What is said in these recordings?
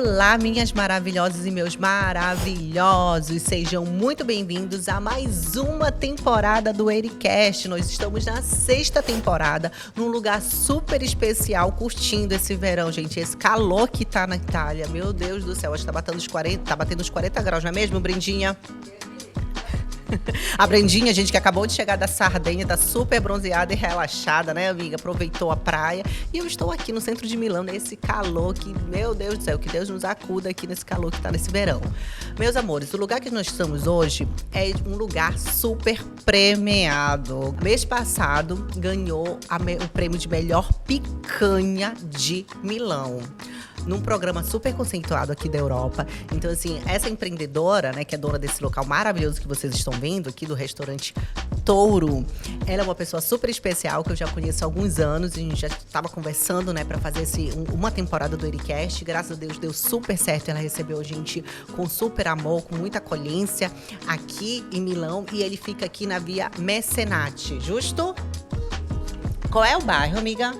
Olá, minhas maravilhosas e meus maravilhosos, sejam muito bem-vindos a mais uma temporada do Ericast. Nós estamos na 6ª temporada, num lugar super especial, curtindo esse verão, gente, esse calor que tá na Itália. Meu Deus do céu, acho que tá batendo os 40 graus, não é mesmo, Brendinha? A Brendinha, gente, que acabou de chegar da Sardenha, tá super bronzeada e relaxada, né, amiga? Aproveitou a praia. E eu estou aqui no centro de Milão, nesse calor que, meu Deus do céu, que Deus nos acuda aqui nesse calor que tá nesse verão. Meus amores, o lugar que nós estamos hoje é um lugar super premiado. Mês passado, ganhou o prêmio de melhor picanha de Milão, num programa super conceituado aqui da Europa. Então, assim, essa empreendedora, né, que é dona desse local maravilhoso que vocês estão vendo aqui, do restaurante Touro, ela é uma pessoa super especial, que eu já conheço há alguns anos, e a gente já estava conversando, né, para fazer uma temporada do Ericast. Graças a Deus deu super certo, ela recebeu a gente com super amor, com muita acolhência aqui em Milão, e ele fica aqui na Via Mecenate, justo? Qual é o bairro, amiga?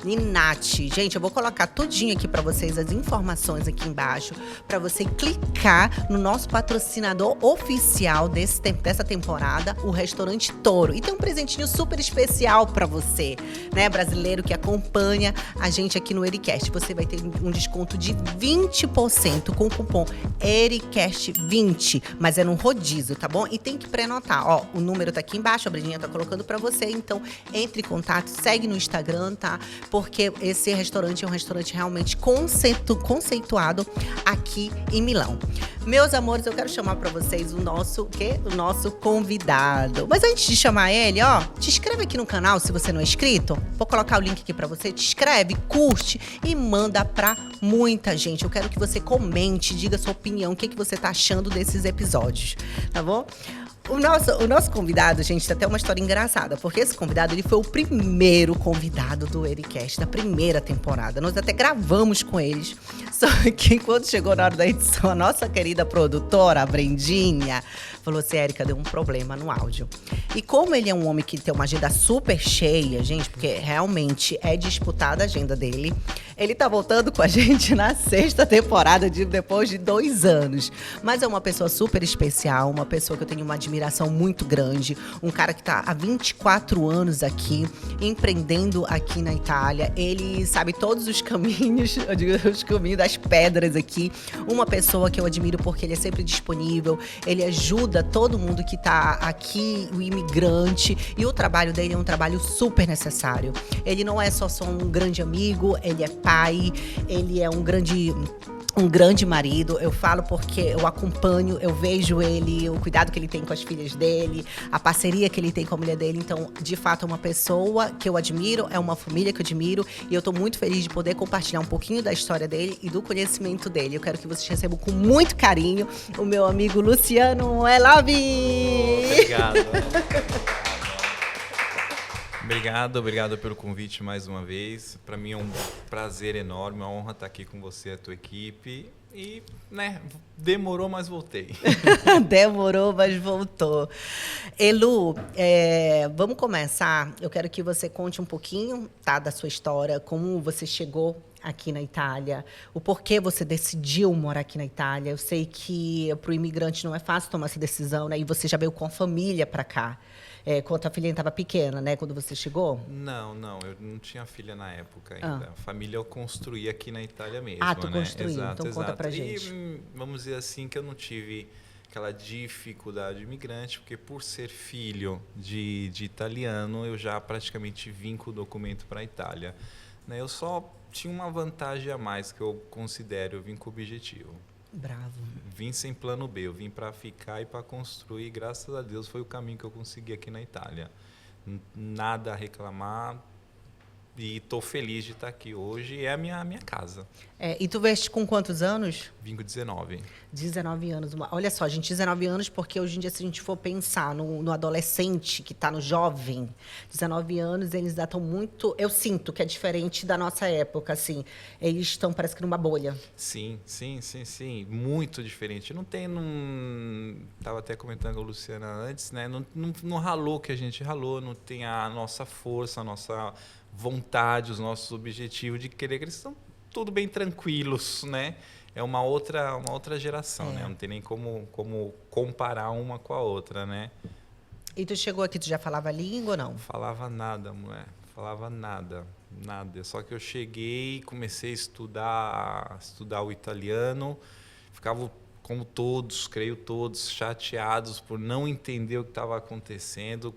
Ninati. Gente, eu vou colocar tudinho aqui para vocês, as informações aqui embaixo, para você clicar no nosso patrocinador oficial dessa temporada, o Restaurante Touro. E tem um presentinho super especial para você, né, brasileiro que acompanha a gente aqui no Ericast. Você vai ter um desconto de 20% com o cupom ERICAST20, mas é no rodízio, tá bom? E tem que pré-anotar, ó, o número tá aqui embaixo, a Bridinha tá colocando para você, então entre em contato, segue no Instagram, tá? Porque esse restaurante é um restaurante realmente conceituado aqui em Milão. Meus amores, eu quero chamar para vocês o nosso convidado. Mas antes de chamar ele, ó, te inscreve aqui no canal se você não é inscrito. Vou colocar o link aqui para você. Te inscreve, curte e manda para muita gente. Eu quero que você comente, diga a sua opinião, o que você tá achando desses episódios, tá bom? O nosso convidado, gente, tem até uma história engraçada, porque esse convidado, ele foi o primeiro convidado do Ericast, da primeira temporada. Nós até gravamos com eles, só que quando chegou na hora da edição, a nossa querida produtora, a Brendinha, falou assim, Érica, deu um problema no áudio. E como ele é um homem que tem uma agenda super cheia, gente, porque realmente é disputada a agenda dele, ele tá voltando com a gente na 6ª temporada, depois de 2 anos. Mas é uma pessoa super especial, uma pessoa que eu tenho uma admiração muito grande, um cara que tá há 24 anos aqui, empreendendo aqui na Itália. Ele sabe todos os caminhos, eu digo, os caminhos das pedras aqui. Uma pessoa que eu admiro porque ele é sempre disponível, ele ajuda todo mundo que tá aqui, o imigrante, e o trabalho dele é um trabalho super necessário. Ele não é só um grande amigo, ele é pai, ele é um grande marido. Eu falo porque eu acompanho, eu vejo ele, o cuidado que ele tem com as filhas dele, a parceria que ele tem com a mulher dele. Então, de fato, é uma pessoa que eu admiro, é uma família que eu admiro, e eu tô muito feliz de poder compartilhar um pouquinho da história dele e do conhecimento dele. Eu quero que vocês recebam com muito carinho o meu amigo Luciano Elavi. Obrigado. Obrigado pelo convite mais uma vez. Para mim é um prazer enorme, uma honra estar aqui com você e a tua equipe. E, né, demorou, mas voltei. Demorou, mas voltou. Elu, vamos começar. Eu quero que você conte um pouquinho, tá, da sua história, como você chegou aqui na Itália, o porquê você decidiu morar aqui na Itália. Eu sei que para o imigrante não é fácil tomar essa decisão, né? E você já veio com a família para cá. Quando a filhinha estava pequena, né? Quando você chegou? Não, eu não tinha filha na época ainda. A família eu construí aqui na Itália mesmo. Tu construiu, exato, então conta pra gente. E vamos dizer assim que eu não tive aquela dificuldade imigrante, porque por ser filho de italiano, eu já praticamente vim com o documento para a Itália. Né? Eu só tinha uma vantagem a mais que eu considero, eu vim com o objetivo. Bravo. Vim sem plano B, eu vim para ficar e para construir. Graças a Deus foi o caminho que eu consegui aqui na Itália. Nada a reclamar e estou feliz de estar aqui hoje. É a minha casa. E tu veste com quantos anos? Vim com 19. 19 anos. Olha só, gente, 19 anos, porque hoje em dia, se a gente for pensar no adolescente que está no jovem, 19 anos, eles já estão muito... Eu sinto que é diferente da nossa época, assim. Eles estão, parece que, numa bolha. Sim. Muito diferente. Não tem... Estava até comentando com a Luciana antes, né? Não ralou que a gente ralou, não tem a nossa força, a nossa vontade, os nossos objetivos de querer que eles estão tudo bem tranquilos, né? É uma outra geração, né? Não tem nem como comparar uma com a outra, né? E tu chegou aqui, tu já falava língua ou não? Falava nada, mulher. Falava nada. Só que eu cheguei, comecei a estudar o italiano. Ficava, como todos, creio todos, chateados por não entender o que estava acontecendo.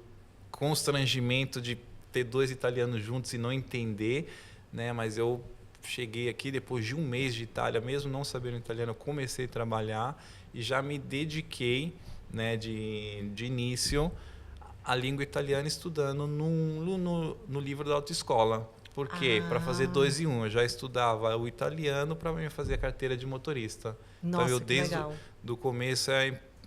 Constrangimento de ter 2 italianos juntos e não entender, né? Mas eu cheguei aqui depois de 1 mês de Itália, mesmo não sabendo italiano, eu comecei a trabalhar e já me dediquei, né, de início à língua italiana, estudando no livro da autoescola. Por quê? Para fazer 2 em 1. Eu já estudava o italiano para mim fazer a carteira de motorista. Nossa, então eu que desde legal. do começo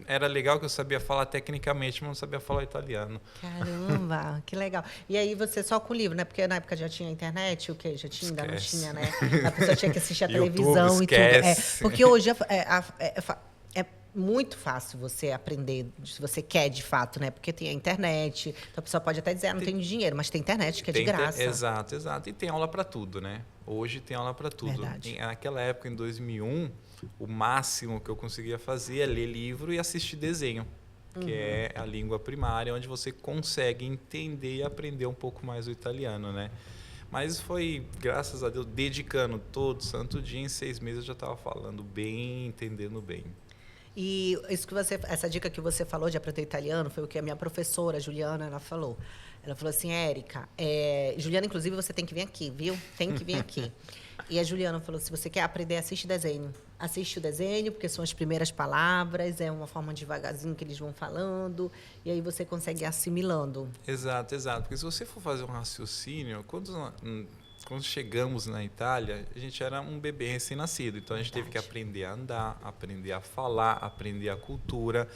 era legal que eu sabia falar tecnicamente, mas não sabia falar italiano. Caramba, que legal. E aí você só com o livro, né? Porque na época já tinha internet, o quê? Já tinha? Ainda não tinha, né? A pessoa tinha que assistir a televisão YouTube, e tudo. esquece. Porque hoje é muito fácil você aprender, se você quer de fato, né? Porque tem a internet. Então a pessoa pode até dizer, não tenho dinheiro, mas tem internet que é de graça. Exato. E tem aula para tudo, né? Hoje tem aula para tudo. Verdade. Naquela época, em 2001, o máximo que eu conseguia fazer é ler livro e assistir desenho, que é a língua primária, onde você consegue entender e aprender um pouco mais o italiano, né? Mas foi, graças a Deus, dedicando todo santo dia, em 6 meses eu já estava falando bem, entendendo bem. E essa dica que você falou de aprender italiano foi o que a minha professora, Juliana, ela falou. Ela falou assim, Érica, Juliana, inclusive, você tem que vir aqui, viu? Tem que vir aqui. E a Juliana falou, se você quer aprender, assiste desenho. Assiste o desenho, porque são as primeiras palavras, é uma forma devagarzinho que eles vão falando, e aí você consegue ir assimilando. Exato. Porque se você for fazer um raciocínio, quando chegamos na Itália, a gente era um bebê recém-nascido. Então, a gente teve que aprender a andar, aprender a falar, aprender a cultura.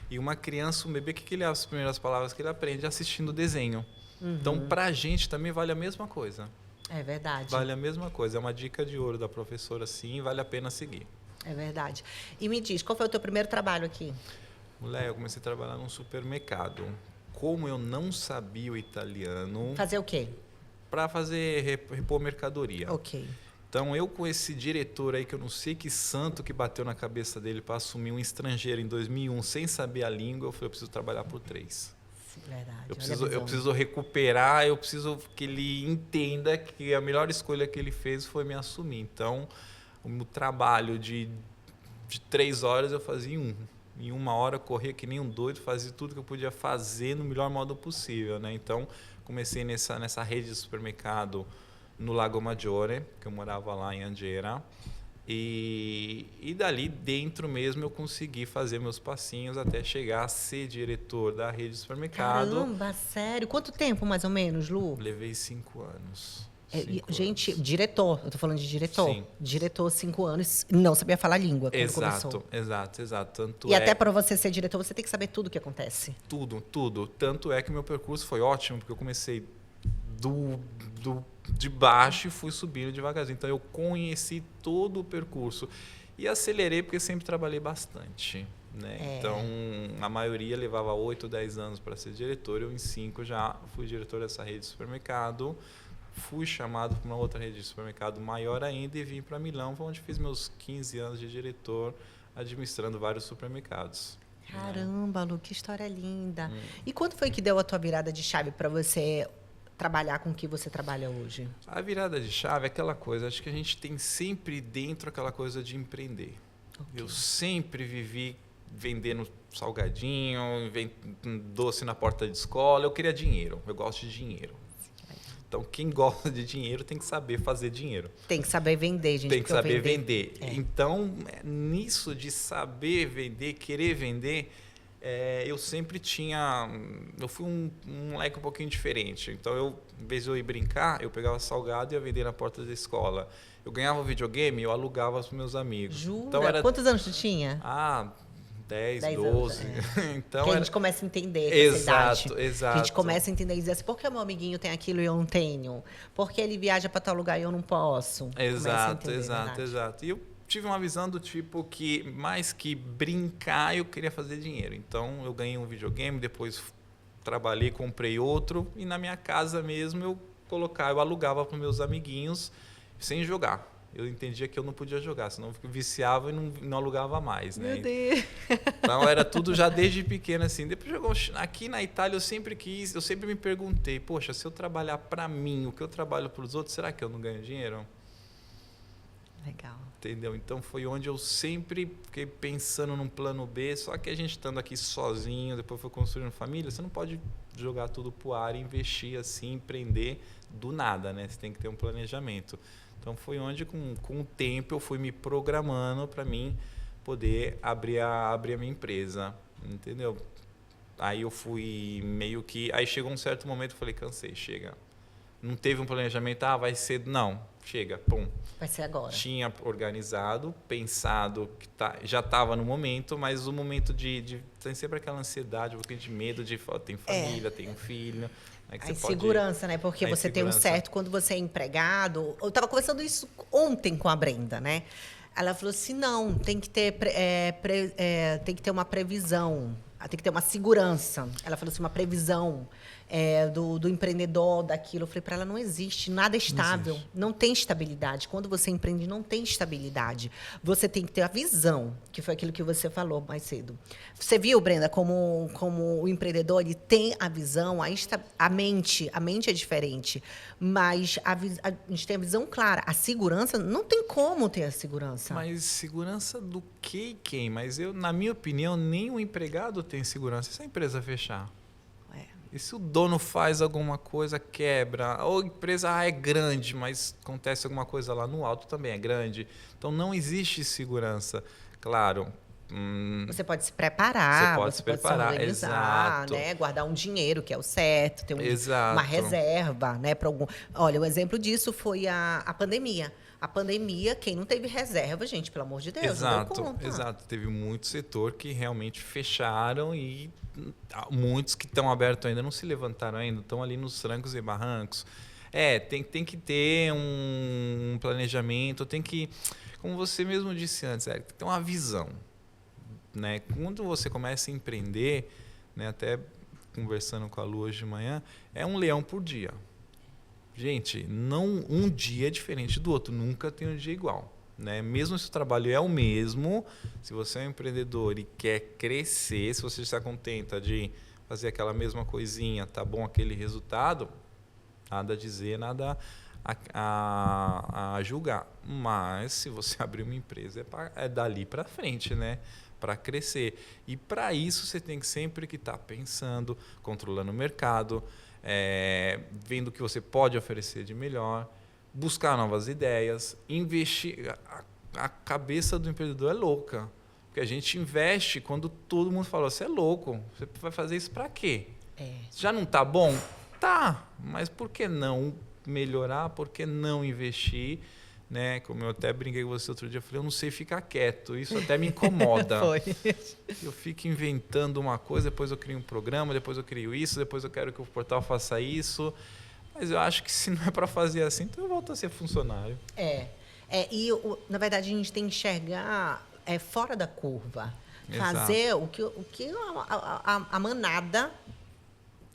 E uma criança, um bebê, as primeiras palavras que ele aprende? Assistindo desenho. Então, para a gente também vale a mesma coisa. É verdade. Vale a mesma coisa. É uma dica de ouro da professora, sim, vale a pena seguir. É verdade. E me diz, qual foi o teu primeiro trabalho aqui? Mulher, eu comecei a trabalhar num supermercado. Como eu não sabia o italiano... Fazer o quê? Para repor mercadoria. Ok. Então, eu com esse diretor aí, que eu não sei que santo que bateu na cabeça dele para assumir um estrangeiro em 2001 sem saber a língua, eu falei, eu preciso trabalhar por 3. Verdade. Eu preciso recuperar, eu preciso que ele entenda que a melhor escolha que ele fez foi me assumir. Então, o meu trabalho de 3 horas eu fazia em 1 hora eu corria que nem um doido, fazia tudo que eu podia fazer no melhor modo possível, né? Então, comecei nessa rede de supermercado no Lago Maggiore, que eu morava lá em Angera. E dali dentro mesmo eu consegui fazer meus passinhos até chegar a ser diretor da rede de supermercado. Caramba, sério? Quanto tempo, mais ou menos, Lu? Levei 5 anos. Gente, diretor, eu tô falando de diretor. Sim. Diretor, 5 anos, não sabia falar língua quando começou. Exato. E até para você ser diretor, você tem que saber tudo o que acontece. Tudo. Tanto é que meu percurso foi ótimo, porque eu comecei de baixo e fui subindo devagarzinho. Então, eu conheci todo o percurso. E acelerei porque sempre trabalhei bastante. Né? Então, a maioria levava 8, 10 anos para ser diretor. Eu, em 5, já fui diretor dessa rede de supermercado. Fui chamado para uma outra rede de supermercado maior ainda e vim para Milão, onde fiz meus 15 anos de diretor, administrando vários supermercados. Caramba, Lu, que história linda. E quando foi que deu a tua virada de chave para você trabalhar com o que você trabalha hoje? A virada de chave é aquela coisa, acho que a gente tem sempre dentro aquela coisa de empreender. Okay. Eu sempre vivi vendendo salgadinho, doce na porta de escola, eu queria dinheiro, eu gosto de dinheiro. Então, quem gosta de dinheiro tem que saber fazer dinheiro. Tem que saber vender, gente. Tem que saber vender. Então, nisso de saber vender, querer vender, eu sempre tinha... Eu fui um moleque um pouquinho diferente. Então, em vez de eu ir brincar, eu pegava salgado e ia vender na porta da escola. Eu ganhava um videogame, eu alugava para os meus amigos. Jura? Então, Quantos anos tu tinha? 10 12. Anos, então, que a gente começa a entender exato. A gente começa a entender e dizer assim, por que o meu amiguinho tem aquilo e eu não tenho? Por que ele viaja para tal lugar e eu não posso? Exato. E eu tive uma visão do tipo que, mais que brincar, eu queria fazer dinheiro. Então, eu ganhei um videogame, depois trabalhei, comprei outro, e na minha casa mesmo eu alugava para meus amiguinhos sem jogar. Eu entendia que eu não podia jogar, senão eu viciava e não alugava mais, né? Meu Deus. Então era tudo já desde pequeno assim. Depois jogou aqui na Itália, eu sempre me perguntei, poxa, se eu trabalhar para mim, o que eu trabalho para os outros, será que eu não ganho dinheiro? Legal. Entendeu? Então foi onde eu sempre fiquei pensando num plano B, só que a gente estando aqui sozinho, depois foi construindo família, você não pode jogar tudo pro ar, investir assim, empreender do nada, né? Você tem que ter um planejamento. Então foi onde com o tempo eu fui me programando para mim poder abrir a minha empresa, entendeu? Aí eu fui meio que, aí chegou um certo momento eu falei, cansei, chega. Não teve um planejamento, vai ser, não, chega, pum. Vai ser agora. Tinha organizado, pensado, que já estava no momento, mas o momento tem sempre aquela ansiedade, um pouquinho de medo, tem família, tem um filho. Né, que A você insegurança, né? Porque você tem um certo, quando você é empregado. Eu estava conversando isso ontem com a Brenda, né? Ela falou assim, não, tem que ter, tem que ter uma previsão, tem que ter uma segurança. Ela falou assim, uma previsão do empreendedor, daquilo. Eu falei para ela, não existe, nada é estável, não tem estabilidade. Quando você empreende, não tem estabilidade. Você tem que ter a visão, que foi aquilo que você falou mais cedo. Você viu, Brenda, como o empreendedor ele tem a visão, a mente é diferente, mas a gente tem a visão clara. A segurança, não tem como ter a segurança. Mas segurança do que e quem? Mas na minha opinião, nem o empregado tem segurança. E se a empresa fechar? E se o dono faz alguma coisa, quebra? Ou a empresa é grande, mas acontece alguma coisa lá no alto também é grande. Então, não existe segurança. Claro. Você pode se preparar, você pode se organizar, exato. Né? Guardar um dinheiro, que é o certo, ter uma reserva. Né? Olha, o exemplo disso foi a pandemia. A pandemia, quem não teve reserva, gente, pelo amor de Deus, exato, não deu conta. Exato. Teve muito setor que realmente fecharam e muitos que estão abertos ainda não se levantaram ainda, estão ali nos trancos e barrancos. Tem que ter um planejamento, tem que, como você mesmo disse antes, tem que ter uma visão. Né? Quando você começa a empreender, né, até conversando com a Lu hoje de manhã, é um leão por dia. Gente, não um dia é diferente do outro, nunca tem um dia igual. Né? Mesmo se o trabalho é o mesmo, se você é um empreendedor e quer crescer, se você está contenta de fazer aquela mesma coisinha, tá bom aquele resultado, nada a dizer, nada a julgar. Mas se você abrir uma empresa, é dali para frente, né? Para crescer. E para isso você tem que sempre que estar pensando, controlando o mercado, vendo o que você pode oferecer de melhor, buscar novas ideias, investir. A cabeça do empreendedor é louca. Porque a gente investe quando todo mundo fala, você é louco, você vai fazer isso para quê? Já não está bom? Tá, mas por que não melhorar? Por que não investir? Né? Como eu até brinquei com você outro dia, eu falei, eu não sei ficar quieto, isso até me incomoda. Foi. Eu fico inventando uma coisa, depois eu crio um programa, depois eu crio isso, depois eu quero que o portal faça isso. Mas eu acho que se não é para fazer assim, então eu volto a ser funcionário. Na verdade, a gente tem que enxergar fora da curva. Exato. Fazer o que a manada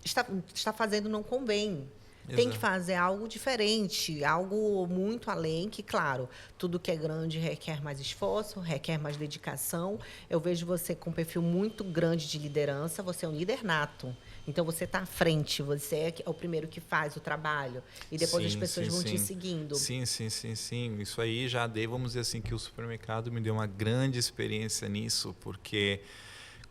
está fazendo não convém. Exato. Tem que fazer algo diferente, algo muito além, que, claro, tudo que é grande requer mais esforço, requer mais dedicação. Eu vejo você com um perfil muito grande de liderança, você é um líder nato. Então, você está à frente, você é o primeiro que faz o trabalho. E depois as pessoas vão te seguindo. Sim. Isso aí já vamos dizer assim, que o supermercado me deu uma grande experiência nisso, porque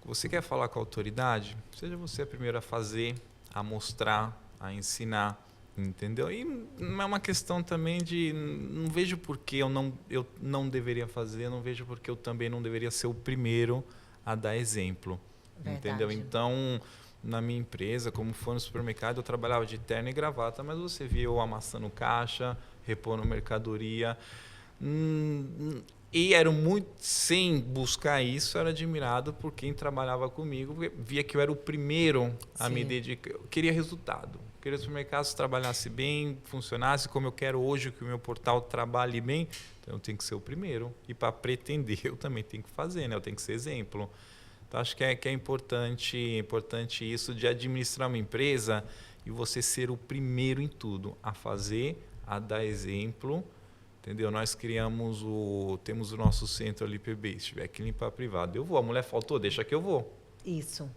você quer falar com a autoridade, seja você a primeira a fazer, a mostrar, a ensinar, entendeu? E não é uma questão também de... Não vejo por que eu não deveria fazer, não vejo por que eu também não deveria ser o primeiro a dar exemplo. Verdade. Entendeu? Então, na minha empresa, como foi no supermercado, eu trabalhava de terno e gravata, mas você via eu amassando caixa, repondo mercadoria. E era muito, sem buscar isso, era admirado por quem trabalhava comigo, porque via que eu era o primeiro a me dedicar. Eu queria resultado. Eu queria que o supermercado trabalhasse bem, funcionasse como eu quero hoje, que o meu portal trabalhe bem. Então, eu tenho que ser o primeiro. E para pretender, eu também tenho que fazer, né? Eu tenho que ser exemplo. Então, acho que é importante isso de administrar uma empresa e você ser o primeiro em tudo, a fazer, a dar exemplo, Entendeu? Nós temos o nosso centro ali, PB. Se tiver que limpar privado, eu vou. A mulher faltou, deixa que eu vou. Isso.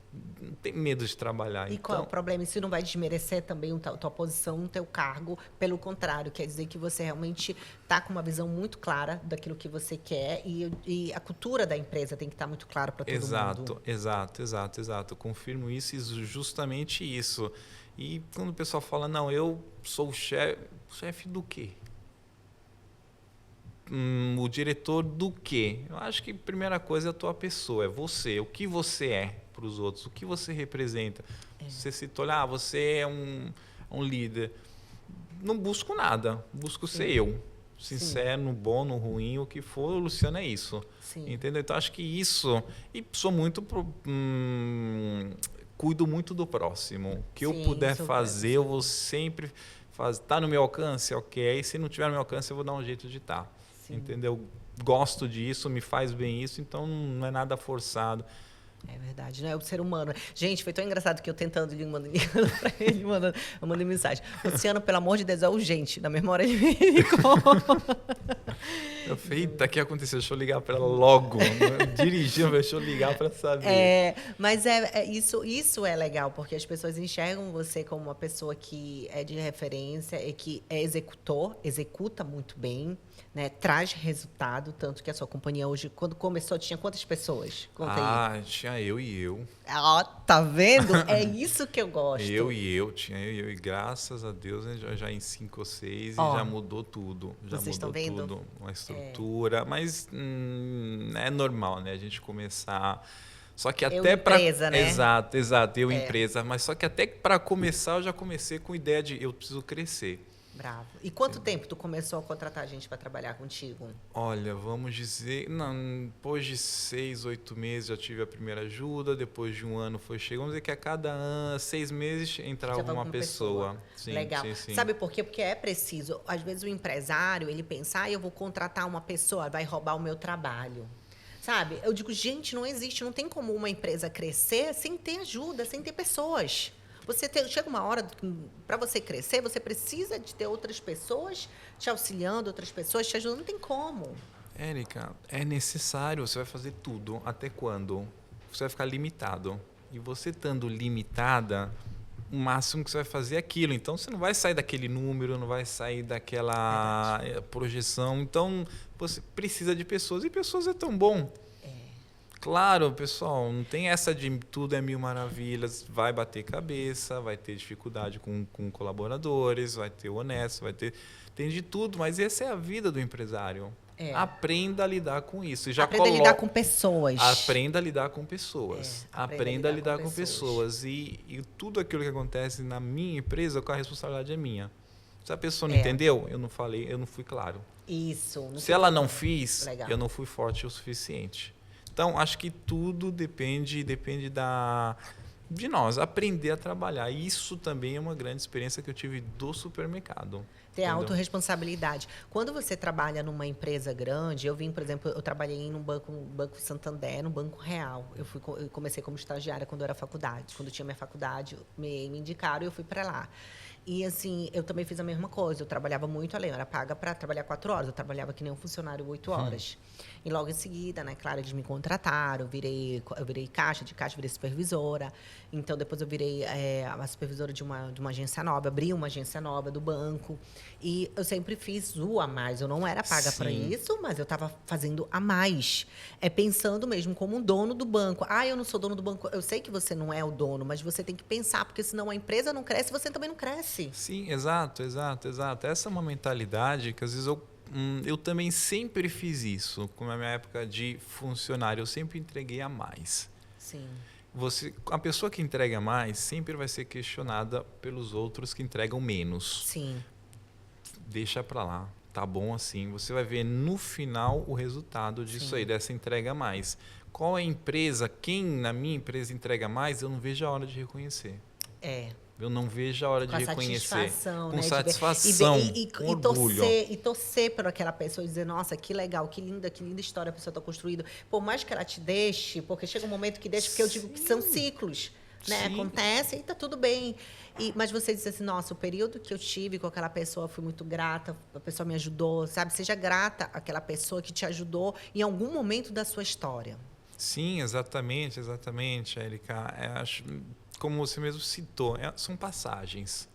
Não tem medo de trabalhar. E então, qual é o problema? Isso não vai desmerecer também tua posição, o teu cargo. Pelo contrário, quer dizer que você realmente está com uma visão muito clara daquilo que você quer e a cultura da empresa tem que estar muito clara para todo mundo. Exato. Eu confirmo isso e justamente isso. E quando o pessoal fala, não, eu sou o chefe do quê? O diretor do quê? Eu acho que a primeira coisa é a tua pessoa, é você, o que você é para os outros, o que você representa. Você citou, você é um líder. Não busco nada, busco ser eu. Sincero, no bom, no ruim, o que for, o Luciano é isso. Sim. Entendeu? Então, acho que isso... E sou muito... cuido muito do próximo. O que eu puder fazer, eu vou sempre fazer. Está no meu alcance? Ok. Se não tiver no meu alcance, eu vou dar um jeito de estar. Entendeu? Gosto disso, me faz bem isso, então não é nada forçado. É verdade, né? O ser humano. Gente, foi tão engraçado que eu tentando ligando para ele, eu mandei mensagem. Luciano, pelo amor de Deus, é urgente. Na mesma hora ele me ligou. Eu falei, eita, o que aconteceu? Deixa eu ligar para ela logo. Dirigindo, deixa eu ligar para saber. Mas isso é legal, porque as pessoas enxergam você como uma pessoa que é de referência e que é executa muito bem, né? Traz resultado, tanto que a sua companhia hoje, quando começou, tinha quantas pessoas? Conta aí. Tinha eu e eu. Ó, tá vendo? É isso que eu gosto. Tinha eu e eu. E graças a Deus, já em 5 ou 6, já mudou tudo. Vocês estão vendo? Tudo, uma estrutura. Mas é normal, né? A gente começar... Só que até para empresa, né? Exato, empresa. Mas só que até para começar, eu já comecei com a ideia de eu preciso crescer. Bravo. E quanto tempo tu começou a contratar gente para trabalhar contigo? Olha, vamos dizer, depois de 6, 8 meses já tive a primeira ajuda, depois de 1 ano foi chegando, vamos dizer que a cada 6 meses entrava uma pessoa. Sim, legal. Sim. Sabe por quê? Porque é preciso. Às vezes o empresário, ele pensa, eu vou contratar uma pessoa, vai roubar o meu trabalho. Sabe? Eu digo, gente, não existe, não tem como uma empresa crescer sem ter ajuda, sem ter pessoas. Chega uma hora, para você crescer, você precisa de ter outras pessoas te auxiliando, outras pessoas te ajudando. Não tem como. Érica, é necessário. Você vai fazer tudo. Até quando? Você vai ficar limitado. E você estando limitada, o máximo que você vai fazer é aquilo. Então, você não vai sair daquele número, não vai sair daquela projeção. Então, você precisa de pessoas. E pessoas é tão bom. Claro, pessoal, não tem essa de tudo é 1000 maravilhas, vai bater cabeça, vai ter dificuldade com colaboradores, vai ter honesto, tem de tudo, mas essa é a vida do empresário. Aprenda a lidar com isso. Aprenda a lidar com pessoas. Aprenda a lidar com pessoas. Aprenda a lidar com pessoas. E tudo aquilo que acontece na minha empresa, a responsabilidade é minha. Se a pessoa não entendeu, eu não falei, eu não fui claro. Isso. Se ela não fez, eu não fui forte o suficiente. Então, acho que tudo depende de nós, aprender a trabalhar. Isso também é uma grande experiência que eu tive do supermercado. Ter autorresponsabilidade. Quando você trabalha numa empresa grande, eu vim, por exemplo, eu trabalhei num Banco Santander, no Banco Real. Eu comecei como estagiária quando eu era faculdade. Quando eu tinha minha faculdade, me indicaram e eu fui para lá. E, assim, eu também fiz a mesma coisa. Eu trabalhava muito além. Eu era paga para trabalhar 4 horas. Eu trabalhava que nem um funcionário 8 horas. E logo em seguida, né, claro, eles me contrataram. Eu virei caixa, virei supervisora. Então, depois eu virei a supervisora de uma agência nova. Abri uma agência nova do banco. E eu sempre fiz o a mais. Eu não era paga para isso, mas eu estava fazendo a mais. Pensando mesmo como um dono do banco. Eu não sou dono do banco. Eu sei que você não é o dono, mas você tem que pensar, porque senão a empresa não cresce, você também não cresce. Sim, exato. Essa é uma mentalidade que às vezes eu também sempre fiz isso. Como na minha época de funcionário, eu sempre entreguei a mais. Sim. A pessoa que entrega mais sempre vai ser questionada pelos outros que entregam menos. Sim. Deixa para lá, tá bom assim. Você vai ver no final o resultado disso aí, dessa entrega a mais. Qual é a empresa, quem na minha empresa entrega mais, eu não vejo a hora de reconhecer. Eu não vejo a hora de reconhecer. Com satisfação, com orgulho. E torcer por aquela pessoa e dizer, nossa, que legal, que linda história a pessoa está construindo. Por mais que ela te deixe, porque chega um momento que deixa, porque eu digo que são ciclos. né? Sim. Acontece e tá tudo bem. Mas você disse assim, nossa, o período que eu tive com aquela pessoa, eu fui muito grata, a pessoa me ajudou, sabe? Seja grata àquela pessoa que te ajudou em algum momento da sua história. Sim, exatamente, exatamente, Érica. Acho, como você mesmo citou, são passagens.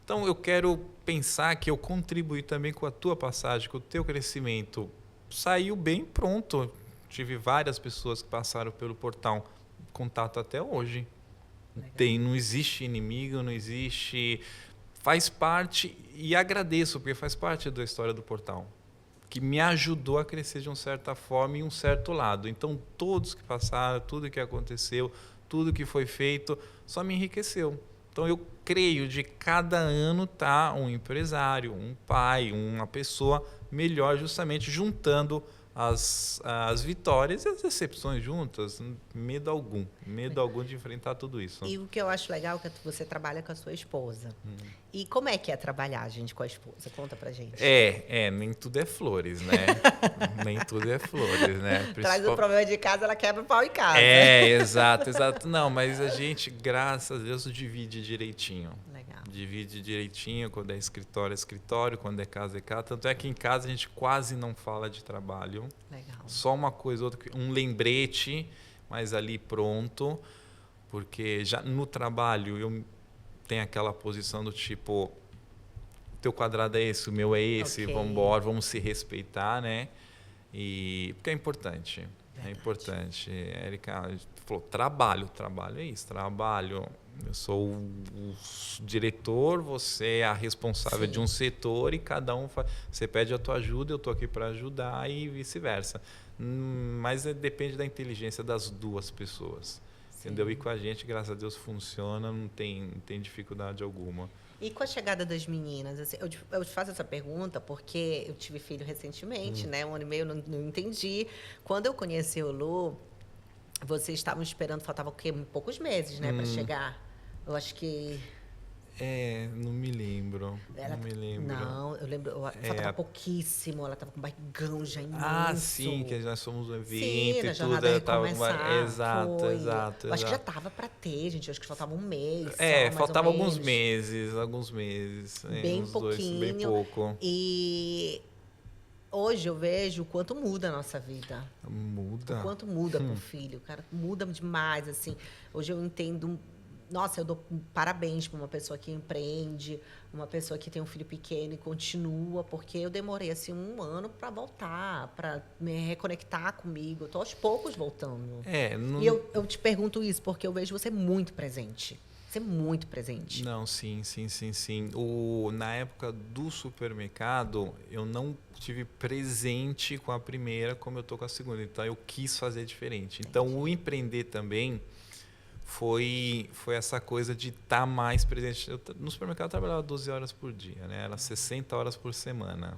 Então, eu quero pensar que eu contribuí também com a tua passagem, com o teu crescimento. Saiu bem, pronto. Tive várias pessoas que passaram pelo portal, contato até hoje. Não existe inimigo, não existe... Faz parte, e agradeço, porque faz parte da história do portal, que me ajudou a crescer de uma certa forma e um certo lado. Então, todos que passaram, tudo que aconteceu, tudo que foi feito, só me enriqueceu. Então, eu creio de cada ano tá um empresário, um pai, uma pessoa melhor, justamente juntando as vitórias e as decepções juntas. Medo algum de enfrentar tudo isso. E o que eu acho legal é que você trabalha com a sua esposa. E como é que é trabalhar, gente, com a esposa? Conta pra gente. Nem tudo é flores, né? Nem tudo é flores, né? Traz o problema de casa, ela quebra o pau em casa. Exato. Não, mas a gente, graças a Deus, divide direitinho. Legal. Divide direitinho, quando é escritório, quando é casa, é casa. Tanto é que em casa a gente quase não fala de trabalho. Legal. Só uma coisa, outra, um lembrete, mas ali pronto. Porque já no trabalho eu tenho aquela posição do tipo, teu quadrado é esse, o meu é esse, Okay. vamos embora, vamos se respeitar, né? Porque é importante. Verdade. É importante. Érica falou, trabalho é isso, trabalho. Eu sou o diretor, você é a responsável de um setor e cada um faz. Você pede a tua ajuda, eu estou aqui para ajudar e vice-versa. Mas depende da inteligência das duas pessoas. Sim. Entendeu? E com a gente, graças a Deus, funciona, não tem dificuldade alguma. E com a chegada das meninas, assim, eu te faço essa pergunta porque eu tive filho recentemente, né? 1 ano e meio, não entendi. Quando eu conheci o Lu, vocês estavam esperando, faltava o quê? Poucos meses, né, para chegar. Eu acho que... não me lembro. Não, eu lembro, faltava pouquíssimo, ela estava com barrigão já imenso. Ah, sim, que nós somos um evento. Sim, na e jornada tudo. Exato. Eu acho que já estava para ter, gente, eu acho que faltava um mês. Faltava alguns meses. Bem pouquinho. Bem pouco. E... hoje eu vejo o quanto muda a nossa vida. Muda. O quanto muda pro filho, cara. Muda demais, assim. Hoje eu entendo... Nossa, eu dou parabéns para uma pessoa que empreende, uma pessoa que tem um filho pequeno e continua, porque eu demorei, assim, 1 ano para voltar, para me reconectar comigo. Eu tô aos poucos voltando. E eu te pergunto isso porque eu vejo você muito presente. Você é muito presente. Não, sim. Na época do supermercado, eu não tive presente com a primeira como eu tô com a segunda. Então, eu quis fazer diferente. Entendi. Então, o empreender também foi essa coisa de estar mais presente. No supermercado eu trabalhava 12 horas por dia, né? Era 60 horas por semana.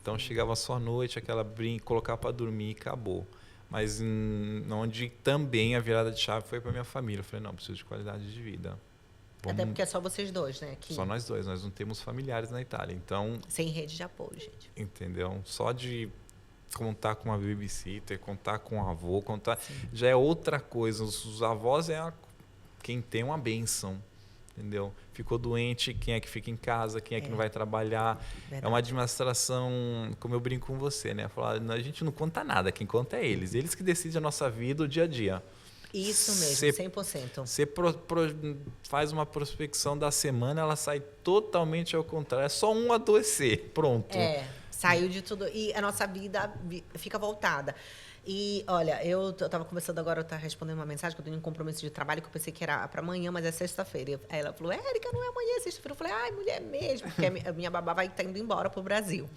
Então, chegava só à noite, aquela colocar para dormir e acabou. Mas onde também a virada de chave foi para minha família. Eu falei, não, preciso de qualidade de vida. Até porque é só vocês dois, né? Aqui. Só nós dois, nós não temos familiares na Itália. Então, sem rede de apoio, gente. Entendeu? Só de contar com uma babysitter, contar com um avô, já é outra coisa. Os avós quem tem uma bênção. Entendeu? Ficou doente, quem é que fica em casa, quem é que não vai trabalhar. Verdade. É uma administração, como eu brinco com você, né? Falar, a gente não conta nada, quem conta é eles. Eles que decidem a nossa vida, o dia a dia. Isso mesmo, 100%. Você faz uma prospecção da semana, ela sai totalmente ao contrário. É só um adoecer, pronto. Saiu de tudo. E a nossa vida fica voltada. E, olha, eu estava conversando agora, eu estava respondendo uma mensagem que eu tenho um compromisso de trabalho que eu pensei que era para amanhã, mas é sexta-feira. Aí ela falou, Érica, não é amanhã, é sexta-feira. Eu falei, ai, mulher mesmo, porque a minha babá vai estar indo embora pro Brasil.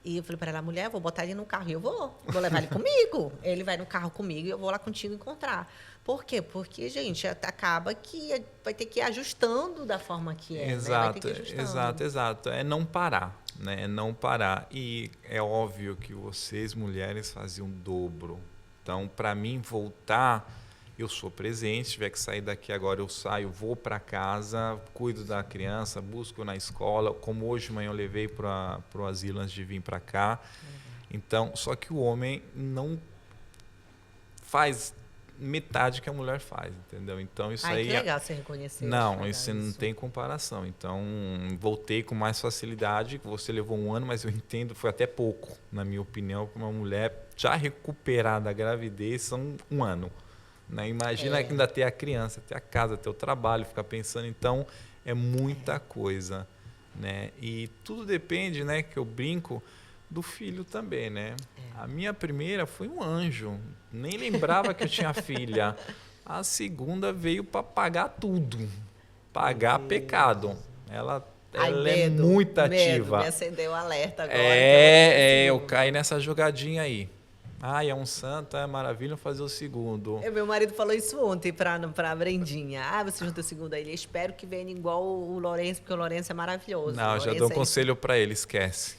E eu falei para ela, mulher, vou botar ele no carro. E eu vou levar ele comigo. Ele vai no carro comigo e eu vou lá contigo encontrar. Por quê? Porque, gente, acaba que vai ter que ir ajustando da forma que é. Exato, né? Vai ter que ir exato. É não parar, né? É não parar. E é óbvio que vocês, mulheres, faziam o dobro. Então, para mim, voltar, eu sou presente. Se tiver que sair daqui agora, eu saio, vou para casa, cuido da criança, busco na escola. Como hoje de manhã eu levei para o asilo antes de vir para cá. Então, só que o homem não faz metade que a mulher faz, entendeu? Então isso Ai, aí que legal você reconhecer. não, isso não tem comparação. Então voltei com mais facilidade. Você levou um ano, mas eu entendo, foi até pouco, na minha opinião, para uma mulher já recuperar da gravidez são um ano. Né? Imagina ainda ter a criança, ter a casa, ter o trabalho, ficar pensando. Então é muita coisa, né? E tudo depende, né? Que eu brinco do filho também, né? A minha primeira foi um anjo. Nem lembrava que eu tinha filha. A segunda veio para pagar tudo. Pagar pecado. Ela é muito ativa. Me acendeu o alerta agora. Eu caí nessa jogadinha aí. É um santo, é maravilha fazer o segundo. Meu marido falou isso ontem pra Brendinha. Você junta o segundo aí. Espero que venha igual o Lourenço, porque o Lourenço é maravilhoso. Não, já dou um conselho para ele, esquece.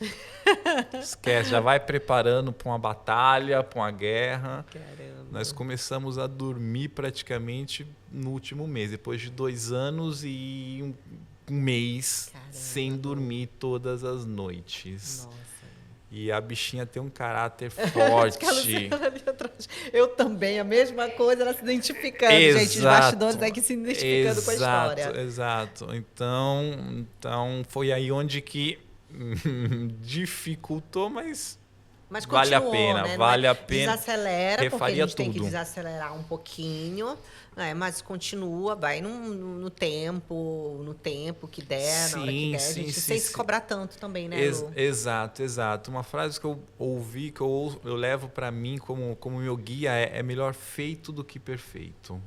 Esquece, já vai preparando para uma batalha, para uma guerra. Caramba. Nós começamos a dormir praticamente no último mês, depois de 2 anos e um mês. Caramba. Sem dormir todas as noites. Nossa. E a bichinha tem um caráter forte. Eu também, a mesma coisa, ela se identificando, exato, gente. Os bastidores aqui se identificando com a história. Exato. Então foi aí onde que dificultou, mas vale a pena, né? Vale a pena. Desacelera, porque a gente tem que tudo. desacelerar um pouquinho, mas continua, vai no tempo que der, na hora que der, sem se cobrar tanto também, né, Lu? Exato. Uma frase que eu ouvi, que eu levo para mim como meu guia é melhor feito do que perfeito.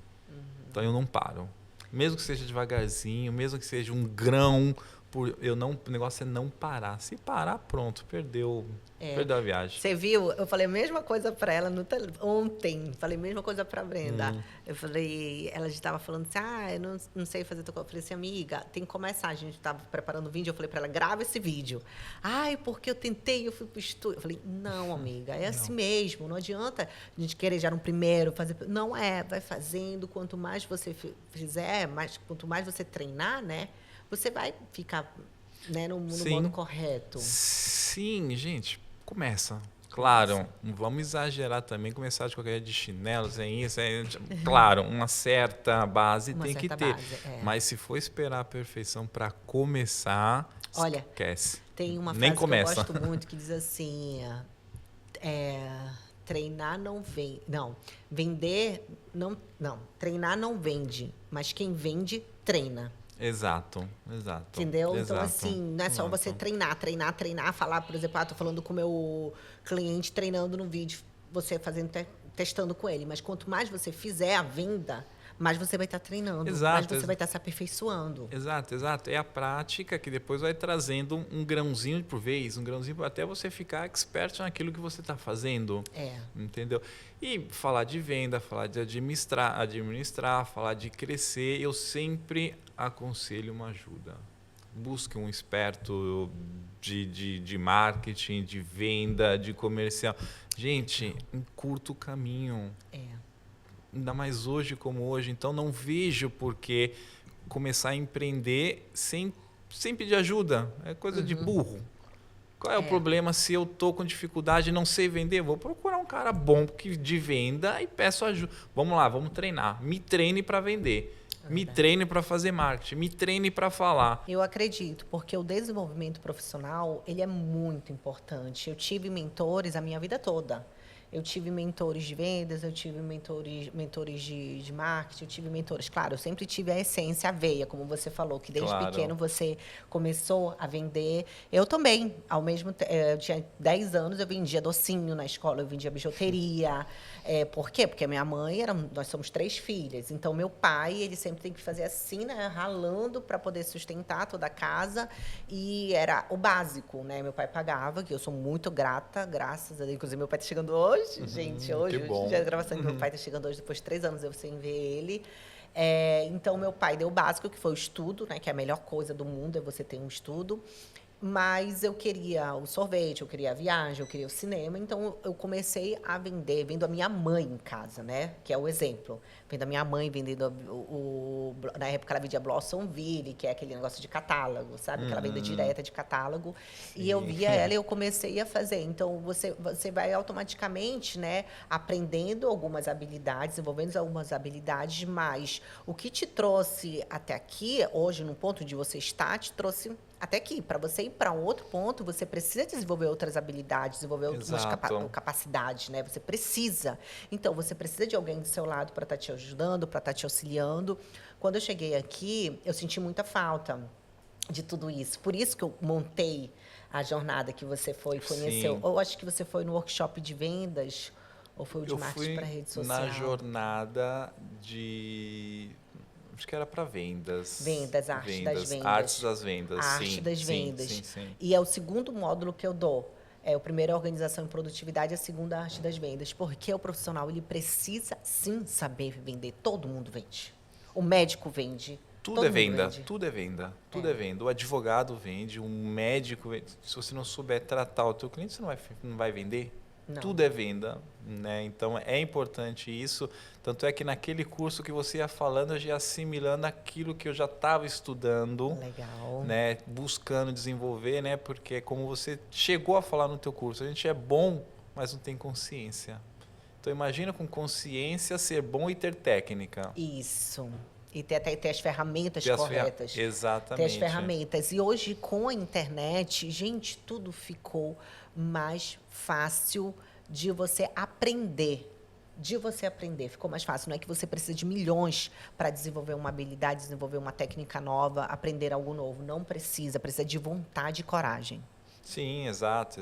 Então eu não paro. Mesmo que seja devagarzinho, mesmo que seja um grão, o negócio é não parar. Se parar, pronto, perdeu a viagem. Você viu? Eu falei a mesma coisa para ela ontem. Falei a mesma coisa para a Brenda. Eu falei, ela já estava falando assim, eu não sei fazer. Eu falei assim, amiga, tem que começar. A gente estava preparando o vídeo. Eu falei para ela, grava esse vídeo. Porque eu tentei, eu fui pro estúdio. Eu falei, não, amiga, é assim mesmo. Não adianta a gente querer já no primeiro fazer. Não vai fazendo. Quanto mais você fizer, quanto mais você treinar, né? Você vai ficar, né, no modo correto. Sim, gente, começa. Claro, não vamos exagerar também, começar de qualquer jeito de chinelo, sem isso. Claro, uma certa base tem que ter. Mas se for esperar a perfeição para começar, esquece. Tem uma frase que eu gosto muito que diz assim, treinar não vende. Não, vender não. Não, treinar não vende, mas quem vende, treina. Exato. Entendeu? Então, assim, não é só você treinar, falar, por exemplo, tô falando com o meu cliente treinando no vídeo, você fazendo, testando com ele. Mas quanto mais você fizer a venda, mais você vai estar treinando, mais você vai estar se aperfeiçoando. Exato. É a prática que depois vai trazendo um grãozinho por vez, até você ficar expert naquilo que você está fazendo. Entendeu? E falar de venda, falar de administrar, falar de crescer, eu sempre aconselho uma ajuda. Busque um esperto de marketing, de venda, de comercial. Gente, encurta o caminho. Ainda mais hoje como hoje. Então, não vejo por que começar a empreender sem pedir ajuda. É coisa de burro. Qual é o problema se eu estou com dificuldade e não sei vender? Vou procurar um cara bom de venda e peço ajuda. Vamos lá, vamos treinar. Me treine para vender. Me treine para fazer marketing. Me treine para falar. Eu acredito, porque o desenvolvimento profissional ele é muito importante. Eu tive mentores a minha vida toda. Eu tive mentores de vendas, eu tive mentores de marketing, eu tive mentores. Claro, eu sempre tive a essência, a veia, como você falou, que desde pequeno você começou a vender. Eu também, eu tinha 10 anos, eu vendia docinho na escola, eu vendia bijuteria. Por quê? Porque a minha mãe, nós somos 3 filhas. Então, meu pai, ele sempre tem que fazer assim, né, ralando para poder sustentar toda a casa. E era o básico, né? Meu pai pagava, que eu sou muito grata, graças a Deus. Inclusive, meu pai está chegando hoje. Gente, hoje a gravação do meu pai está chegando hoje, depois de 3 anos eu sem ver ele. Então, meu pai deu o básico, que foi o estudo, né? Que é a melhor coisa do mundo, é você ter um estudo. Mas eu queria o sorvete, eu queria a viagem, eu queria o cinema. Então, eu comecei a vender, vendo a minha mãe em casa, né? Que é o exemplo. Vendo a minha mãe vendendo na época ela vendia Blossomville, que é aquele negócio de catálogo, sabe? Aquela venda direta de catálogo. E eu Sim. via ela e eu comecei a fazer. Então, você vai automaticamente, né? Aprendendo algumas habilidades, desenvolvendo algumas habilidades, mas o que te trouxe até aqui, hoje, no ponto de você estar, te trouxe até aqui. Para você ir para um outro ponto, você precisa desenvolver outras habilidades, desenvolver outras Exato. capacidades, né? Você precisa. Então, você precisa de alguém do seu lado para estar te ajudando, para estar te auxiliando. Quando eu cheguei aqui, eu senti muita falta de tudo isso. Por isso que eu montei a jornada que você foi e conheceu. Sim. Ou acho que você foi no workshop de vendas, ou foi o de Eu marketing para fui rede social. na jornada de... Acho que era para vendas. Vendas, arte das vendas. Artes das vendas, A sim. arte das sim, vendas. Sim, sim. E é o segundo módulo que eu dou. O primeiro é a organização e produtividade, a segunda é a arte das vendas. Porque o profissional, ele precisa, sim, saber vender. Todo mundo vende. O médico vende. Tudo todo é mundo venda, vende. tudo é venda, tudo é venda. O advogado vende, o médico vende. Se você não souber tratar o teu cliente, você não vai vender. Não. Tudo é venda, né? Então é importante isso. Tanto é que naquele curso que você ia falando, eu já ia assimilando aquilo que eu já estava estudando, Legal. né? Buscando desenvolver, né? Porque como você chegou a falar no teu curso, a gente é bom, mas não tem consciência. Então imagina com consciência ser bom e ter técnica. Isso. E ter as ferramentas Ter corretas. Exatamente. Ter as ferramentas. E hoje, com a internet, gente, tudo ficou mais fácil de você aprender. Ficou mais fácil. Não é que você precisa de milhões para desenvolver uma habilidade, desenvolver uma técnica nova, aprender algo novo. Não precisa. Precisa de vontade e coragem. Sim, exato.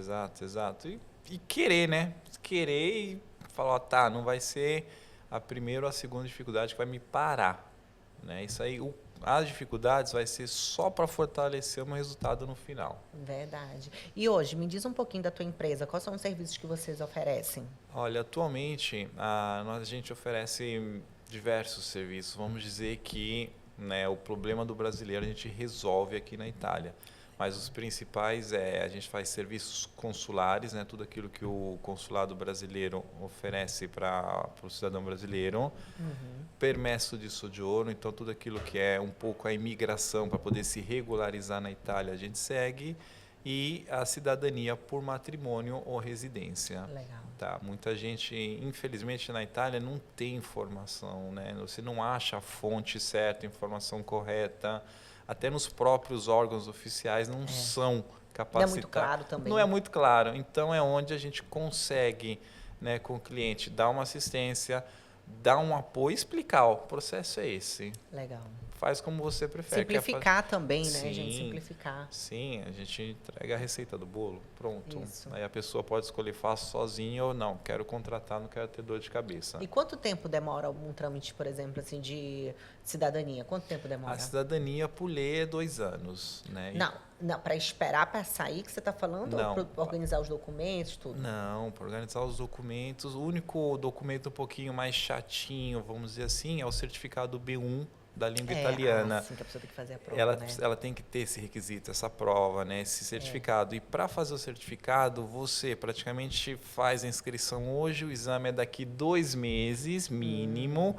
E querer, né? Querer e falar, tá, não vai ser a primeira ou a segunda dificuldade que vai me parar. Né? Isso aí, as dificuldades vai ser só para fortalecer o meu resultado no final. Verdade. E hoje, me diz um pouquinho da tua empresa. Quais são os serviços que vocês oferecem? Olha, atualmente, a gente oferece diversos serviços. Vamos dizer que, né, o problema do brasileiro a gente resolve aqui na Itália. Mas os principais a gente faz serviços consulares, né, tudo aquilo que o consulado brasileiro oferece para o cidadão brasileiro. Permesso de soggiorno, então tudo aquilo que é um pouco a imigração para poder se regularizar na Itália, a gente segue. E a cidadania por matrimônio ou residência. Legal. Tá? Muita gente, infelizmente, na Itália não tem informação, né? Você não acha a fonte certa, a informação correta. Até nos próprios órgãos oficiais não são capacitados. Não é muito claro também. Não é muito claro. Então, é onde a gente consegue, né, com o cliente, dar uma assistência, dar um apoio e explicar. O processo é esse. Legal. Faz como você prefere. Simplificar também, né, Sim, gente? Simplificar. Sim, a gente entrega a receita do bolo, pronto. Isso. Aí a pessoa pode escolher, faço sozinha ou não, quero contratar, não quero ter dor de cabeça. E quanto tempo demora um trâmite, por exemplo, assim, de cidadania? Quanto tempo demora? A cidadania por lei é 2 anos, né? Não, para esperar para sair que você está falando? Não. Ou para organizar os documentos, tudo? Não, para organizar os documentos, o único documento um pouquinho mais chatinho, vamos dizer assim, é o certificado B1 da língua italiana. Sim, que a pessoa tem que fazer a prova, né? Ela tem que ter esse requisito, essa prova, né? Esse certificado. E para fazer o certificado, você praticamente faz a inscrição hoje, o exame é daqui 2 meses, mínimo.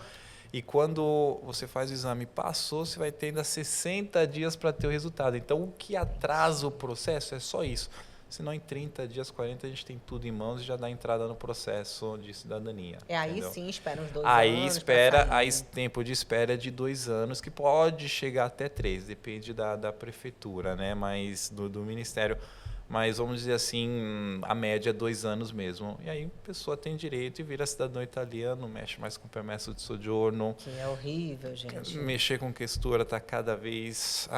E quando você faz o exame passou, você vai ter ainda 60 dias para ter o resultado. Então, o que atrasa o processo é só isso. Senão, em 30 dias, 40, a gente tem tudo em mãos e já dá entrada no processo de cidadania. Aí entendeu? sim, espera uns 2 Aí anos. espera, aí tempo de espera é de 2 anos, que pode chegar até 3, depende da prefeitura, né? Mas do ministério. Mas vamos dizer assim, a média é 2 anos mesmo. E aí a pessoa tem direito e vira cidadão italiano, mexe mais com permesso de soggiorno. Que é horrível, gente. Mexer com questura está cada vez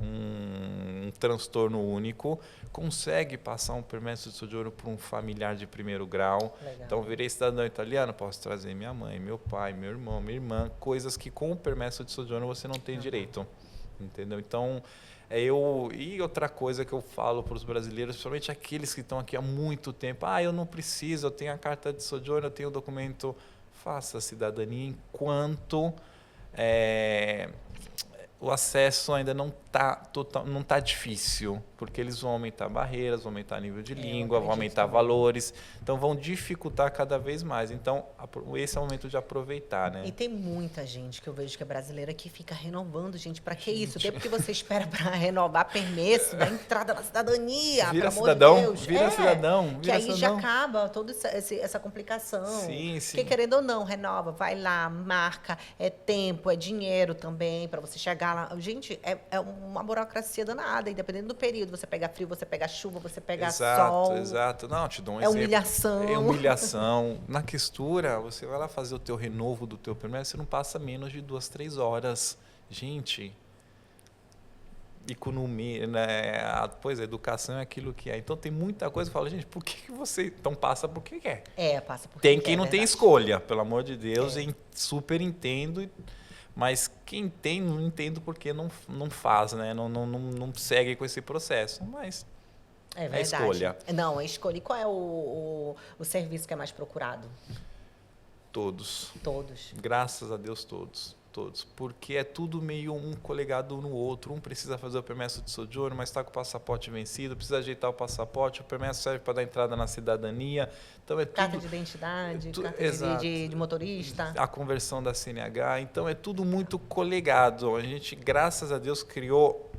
um transtorno único. Consegue passar um permesso de soggiorno para um familiar de primeiro grau. Legal. Então, virei cidadão italiano, posso trazer minha mãe, meu pai, meu irmão, minha irmã, coisas que com o permesso de soggiorno você não tem direito. Entendeu? Então, e outra coisa que eu falo para os brasileiros, principalmente aqueles que estão aqui há muito tempo, eu não preciso, eu tenho a carta de soggiorno, eu tenho o documento, faça a cidadania enquanto o acesso ainda não tá difícil, porque eles vão aumentar barreiras, vão aumentar nível de língua, vão aumentar também. valores, então vão dificultar cada vez mais. Então, esse é o momento de aproveitar, né? E tem muita gente que eu vejo que é brasileira que fica renovando, gente. Para que isso? O tempo que você espera para renovar permesso da entrada na cidadania, Vira pelo cidadão, amor de Deus. vira cidadão. Que aí cidadão. já acaba toda essa complicação. Sim, sim. Porque querendo ou não, renova, vai lá, marca, é tempo, é dinheiro também para você chegar lá. Gente, é uma burocracia danada, independendo do período. Você pega frio, você pega chuva, você pega sol. Exato. Não, te dou um É exemplo. humilhação. É humilhação. Na Questura, você vai lá fazer o teu renovo do teu permesso, você não passa menos de 2, 3 horas. Gente, economia, né? Pois a educação é aquilo que é. Então tem muita coisa que eu falo, gente, por que você... Então passa por que quer. Passa por Tem que quem não tem escolha, pelo amor de Deus, super entendo, mas quem tem, não entendo porque não faz, né? Não segue com esse processo, mas é verdade. escolha. Não, é escolha. E qual é o serviço que é mais procurado? Todos. Todos. Graças a Deus, todos. Porque é tudo meio um colegado no outro. Um precisa fazer o permesso de sojourno, mas está com o passaporte vencido, precisa ajeitar o passaporte, o permesso serve para dar entrada na cidadania. Então é carta tudo, de identidade, carta exato. de motorista. A conversão da CNH. Então é tudo muito colegado. A gente, graças a Deus, criou...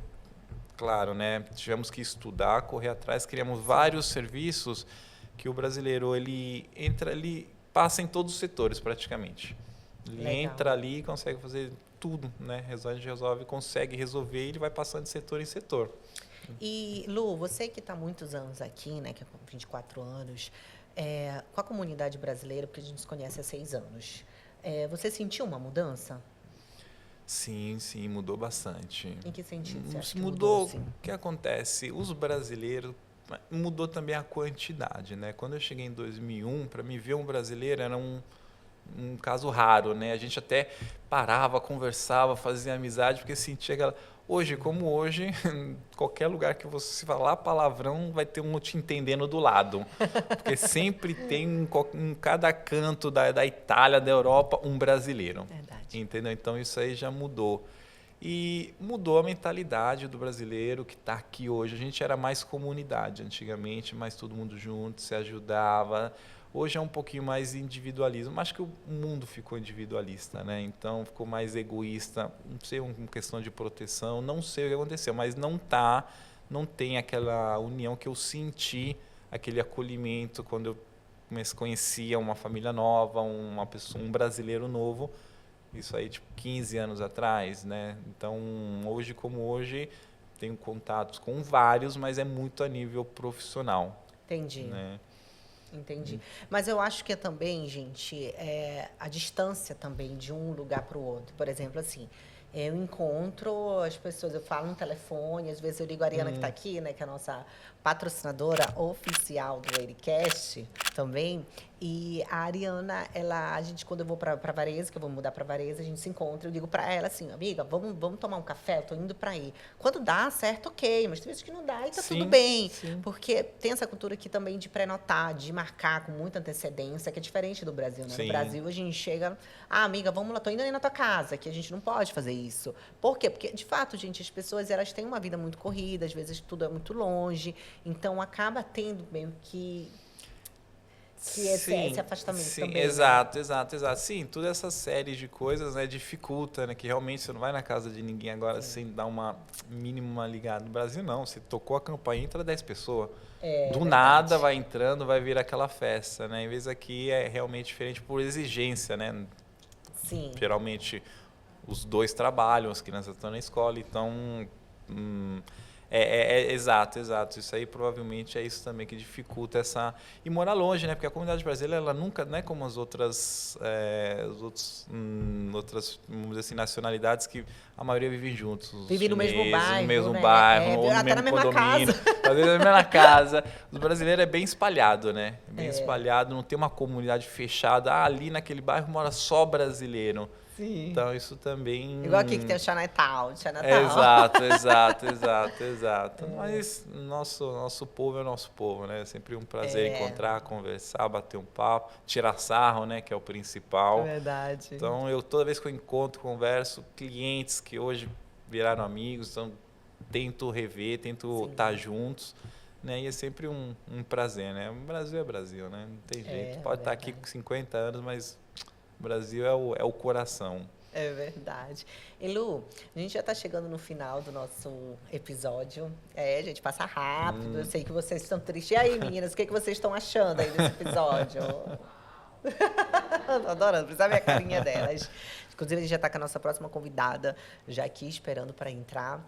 Claro, né? Tivemos que estudar, correr atrás, criamos vários serviços que o brasileiro ele passa em todos os setores praticamente. Ele entra ali e consegue fazer tudo, né? Consegue resolver e ele vai passando de setor em setor. E, Lu, você que está há muitos anos aqui, né? Que é com 24 anos, com a comunidade brasileira, porque a gente se conhece há 6 anos, você sentiu uma mudança? Sim, mudou bastante. Em que sentido você acha que mudou? Assim? O que acontece? Os brasileiros... Mudou também a quantidade, né? Quando eu cheguei em 2001, para mim ver um brasileiro era um caso raro, né? A gente até parava, conversava, fazia amizade, porque sentia aquela... Hoje, qualquer lugar que você falar palavrão, vai ter um te entendendo do lado. Porque sempre tem em cada canto da Itália, da Europa, um brasileiro. Verdade. Entendeu? Então, isso aí já mudou. E mudou a mentalidade do brasileiro que está aqui hoje. A gente era mais comunidade antigamente, mais todo mundo junto, se ajudava. Hoje é um pouquinho mais individualismo. Mas acho que o mundo ficou individualista, né? Então ficou mais egoísta. Não sei, uma questão de proteção. Não sei o que aconteceu, mas não tem aquela união que eu senti, aquele acolhimento quando eu conhecia uma família nova, um brasileiro novo. Isso aí, tipo, 15 anos atrás, né? Então, hoje como hoje, tenho contatos com vários, mas é muito a nível profissional. Entendi. Né? Entendi. Mas eu acho que é também, gente, a distância também de um lugar para o outro. Por exemplo, assim, eu encontro as pessoas, eu falo no telefone, às vezes eu ligo a Ariana que está aqui, né, que é a nossa patrocinadora oficial do Ericast também. E a Ariana, a gente, quando eu vou para Varese, que eu vou mudar para Varese, a gente se encontra, eu digo para ela assim, amiga, vamos tomar um café, eu tô indo para aí. Quando dá, certo, ok, mas tem vezes que não dá e tá tudo bem. Sim. Porque tem essa cultura aqui também de pré-notar, de marcar com muita antecedência, que é diferente do Brasil, né? Sim. No Brasil, a gente chega, amiga, vamos lá, tô indo aí na tua casa, que a gente não pode fazer isso. Por quê? Porque, de fato, gente, as pessoas, elas têm uma vida muito corrida, às vezes tudo é muito longe, então acaba tendo meio que esse afastamento também. Exato. Sim, toda essa série de coisas, né, dificulta, né, que realmente você não vai na casa de ninguém agora sem dar uma mínima ligada. No Brasil, não. Você tocou a campainha, entra 10 pessoas. Do nada vai entrando, vai vir aquela festa, né? Em vez aqui é realmente diferente por exigência, né? Sim. Geralmente os dois trabalham, as crianças estão na escola, então... Exato. Isso aí provavelmente é isso também que dificulta essa... E morar longe, né? Porque a comunidade brasileira, ela nunca, não é como as outras, vamos dizer assim, nacionalidades que a maioria vivem juntos. Vivem no mesmo bairro, no mesmo né? bairro, ou no até mesmo na mesma condomínio. casa. Às vezes na mesma casa. Os brasileiros é bem espalhado, né? Bem espalhado, não tem uma comunidade fechada. Ali naquele bairro mora só brasileiro. Sim. Então, isso também... Igual aqui que tem o Chinatown. Exato. Mas nosso povo é o nosso povo, né? É sempre um prazer encontrar, conversar, bater um papo, tirar sarro, né? Que é o principal. Verdade. Então, toda vez que eu encontro, converso, clientes que hoje viraram amigos, então tento rever, tento estar juntos, né? E é sempre um prazer, né? O Brasil é Brasil, né? Não tem jeito. Pode estar aqui com 50 anos, mas o Brasil é o coração. É verdade. E Lu, a gente já está chegando no final do nosso episódio. A gente passa rápido. Eu sei que vocês estão tristes. E aí, meninas, o que vocês estão achando aí desse episódio? Tô adorando, precisa ver a carinha delas. Inclusive, a gente já está com a nossa próxima convidada já aqui, esperando para entrar.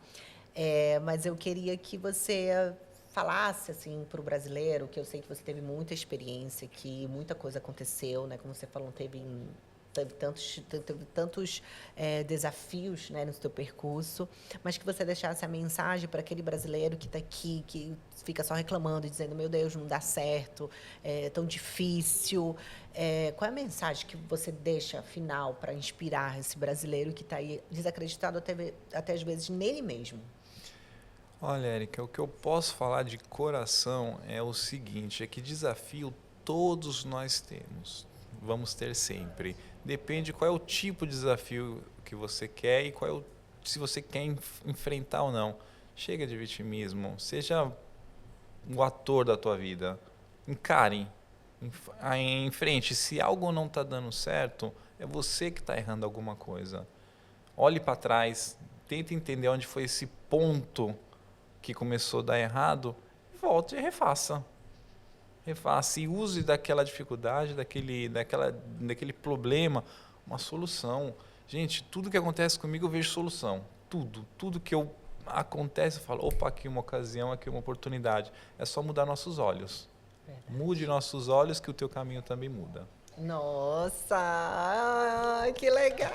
Mas eu queria que você falasse assim para o brasileiro, que eu sei que você teve muita experiência, que muita coisa aconteceu, né? Como você falou, teve tantos desafios, né, no seu percurso, mas que você deixasse a mensagem para aquele brasileiro que está aqui, que fica só reclamando e dizendo, meu Deus, não dá certo, é tão difícil. Qual é a mensagem que você deixa, final, para inspirar esse brasileiro que está aí desacreditado até às vezes nele mesmo? Olha, Érica, o que eu posso falar de coração é o seguinte, é que desafio todos nós temos, vamos ter sempre. Depende qual é o tipo de desafio que você quer e se você quer enfrentar ou não. Chega de vitimismo, seja o ator da tua vida, encare, em frente. Se algo não está dando certo, é você que está errando alguma coisa. Olhe para trás, tente entender onde foi esse ponto que começou a dar errado, volte e refaça. Refaça e use daquela dificuldade, daquele problema, uma solução. Gente, tudo que acontece comigo eu vejo solução. Tudo que acontece, eu falo, opa, aqui uma ocasião, aqui uma oportunidade. É só mudar nossos olhos. Verdade. Mude nossos olhos que o teu caminho também muda. Nossa, que legal!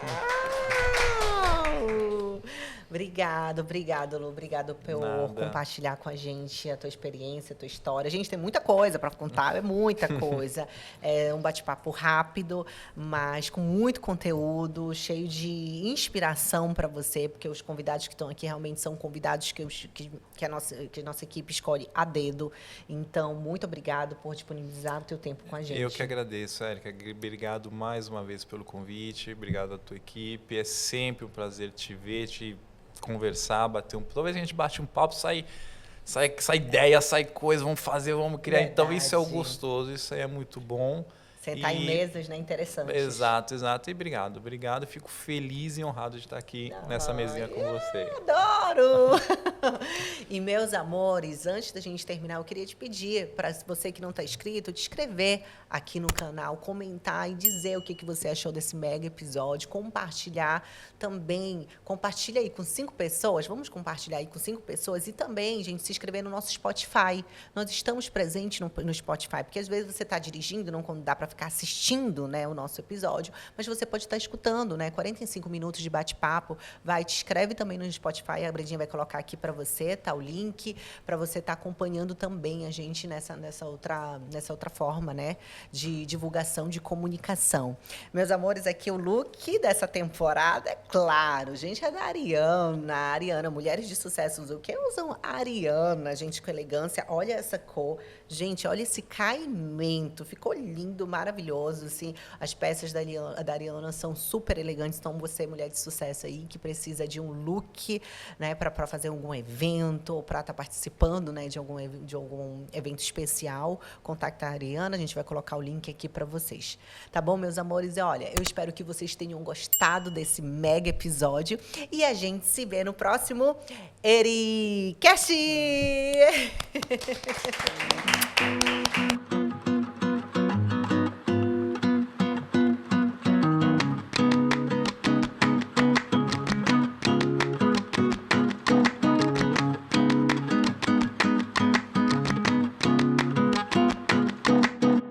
Obrigado, Lu. Obrigado por compartilhar com a gente a tua experiência, a tua história. A gente tem muita coisa para contar, é muita coisa. É um bate-papo rápido, mas com muito conteúdo, cheio de inspiração para você, porque os convidados que estão aqui realmente são convidados que a nossa equipe escolhe a dedo. Então, muito obrigado por disponibilizar o teu tempo com a gente. Eu que agradeço, Érica. Obrigado mais uma vez pelo convite, obrigado à tua equipe. É sempre um prazer te ver, te conversar, bater talvez a gente bate um papo, sai ideia, sai coisa, vamos fazer, vamos criar. Verdade. Então isso é o gostoso, isso aí é muito bom. Sentar em mesas, né? Interessantes. Exato. E obrigado. Fico feliz e honrado de estar aqui nessa mesinha com você. Adoro! E, meus amores, antes da gente terminar, eu queria te pedir, para você que não está inscrito, te inscrever aqui no canal, comentar e dizer o que você achou desse mega episódio, compartilhar também. Compartilha aí com 5 pessoas, vamos compartilhar aí com 5 pessoas e também, gente, se inscrever no nosso Spotify. Nós estamos presentes no Spotify, porque às vezes você está dirigindo, não dá para ficar assistindo, né, o nosso episódio, mas você pode estar escutando, né, 45 minutos de bate-papo. Te inscreve também no Spotify, a Bredinha vai colocar aqui para você, tá, o link, para você estar acompanhando também a gente nessa outra forma, né, de divulgação, de comunicação. Meus amores, aqui o look dessa temporada, é claro, gente, é da Ariana, mulheres de sucesso usam o que? Usam Ariana, gente, com elegância. Olha essa cor, gente, olha esse caimento, ficou lindo, maravilhoso, assim. As peças da Ariana são super elegantes, então você, mulher de sucesso aí, que precisa de um look, né, para fazer algum evento ou para estar participando, né, de algum evento especial, contacta a Ariana, a gente vai colocar o link aqui para vocês. Tá bom, meus amores? E olha, eu espero que vocês tenham gostado desse mega episódio e a gente se vê no próximo Ericast!